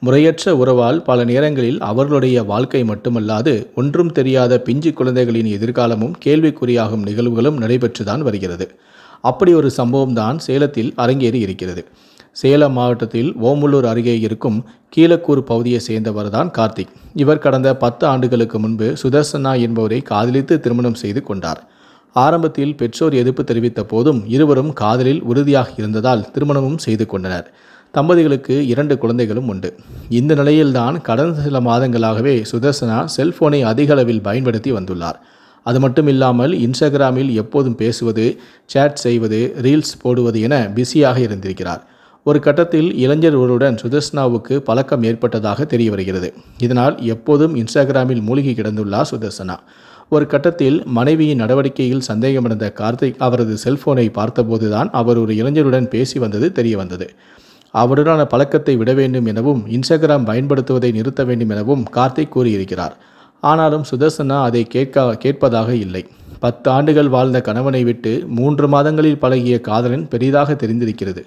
முறையற்ற உறவால் பல நேரங்களில் அவர்களுடைய வாழ்க்கை மட்டுமல்லாது ஒன்றும் தெரியாத பிஞ்சு குழந்தைகளின் எதிர்காலமும் கேள்விக்குறியாகும் நிகழ்வுகளும் நடைபெற்றுதான் வருகிறது. அப்படி ஒரு சம்பவம் தான் சேலத்தில் அரங்கேறி இருக்கிறது. சேலம் மாவட்டத்தில் ஓமலூர் அருகே இருக்கும் கீழக்கூர் பகுதியை சேர்ந்தவர் தான் கார்த்திக். இவர் கடந்த 10 ஆண்டுகளுக்கு முன்பு சுதர்சனா என்பவரை காதலித்து திருமணம் செய்து கொண்டார். ஆரம்பத்தில் பெற்றோர் எதிர்ப்பு தெரிவித்த போதும் இருவரும் காதலில் உறுதியாக இருந்ததால் திருமணமும் செய்து கொண்டனர். தம்பதிகளுக்கு 2 குழந்தைகளும் உண்டு. இந்த நிலையில்தான் கடந்த சில மாதங்களாகவே சுதர்சனா செல்போனை அதிக அளவில் பயன்படுத்தி வந்துள்ளார். அது மட்டும் இல்லாமல் இன்ஸ்டாகிராமில் எப்போதும் பேசுவது, சேட் செய்வது, ரீல்ஸ் போடுவது என பிஸியாக இருந்திருக்கிறார். ஒரு கட்டத்தில் இளைஞர் ஒருவருடன் சுதர்சனாவுக்கு பழக்கம் ஏற்பட்டதாக தெரிய வருகிறது. இதனால் எப்போதும் இன்ஸ்டாகிராமில் மூழ்கி கிடந்துள்ளார் சுதர்சனா. ஒரு கட்டத்தில் மனைவியின் நடவடிக்கையில் சந்தேகமடைந்த கார்த்திக் அவரது செல்போனை பார்த்தபோதுதான் அவர் ஒரு இளைஞருடன் பேசி வந்தது தெரிய வந்தது. அவருடனான பழக்கத்தை விட வேண்டும் எனவும் இன்ஸ்டாகிராம் பயன்படுத்துவதை நிறுத்த வேண்டும் எனவும் கார்த்திக் கூறியிருக்கிறார். ஆனாலும் சுதர்சனா அதை கேட்பதாக இல்லை. 10 ஆண்டுகள் வாழ்ந்த கணவனை விட்டு 3 மாதங்களில் பழகிய காதலன் பெரிதாக தெரிந்திருக்கிறது.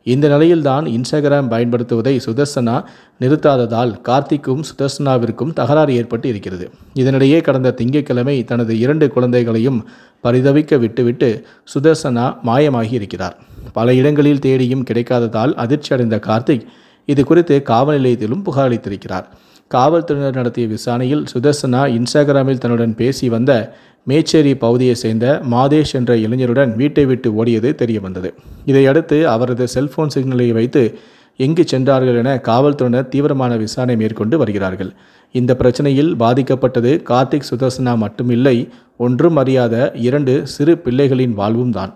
இந்த நிலையில்தான் இன்ஸ்டாகிராம் பயன்படுத்துவதை சுதர்சனா நிறுத்தாததால் கார்த்திக்கும் சுதர்சனாவிற்கும் தகராறு ஏற்பட்டு இருக்கிறது. இதனிடையே கடந்த திங்கட்கிழமை தனது 2 குழந்தைகளையும் பரிதவிக்க விட்டுவிட்டு சுதர்சனா மாயமாகி இருக்கிறார். பல இடங்களில் தேடியும் கிடைக்காததால் அதிர்ச்சி அடைந்த கார்த்திக் இது குறித்து காவல் நிலையத்திலும் புகார் அளித்திருக்கிறார். காவல்துறையினர் நடத்திய விசாரணையில் சுதர்சனா இன்ஸ்டாகிராமில் தன்னுடன் பேசி வந்த மேச்சேரி பகுதியை சேர்ந்த மாதேஷ் என்ற இளைஞருடன் வீட்டை விட்டு ஓடியது தெரிய வந்தது. இதையடுத்து அவரது செல்போன் சிக்னலை வைத்து எங்கு சென்றார்கள் என காவல்துறையினர் தீவிரமான விசாரணை மேற்கொண்டு வருகிறார்கள். இந்த பிரச்சனையில் பாதிக்கப்பட்டது கார்த்திக் சுதர்சனா மட்டுமில்லை, ஒன்றும் அறியாத 2 சிறு பிள்ளைகளின் வாழ்வும் தான்.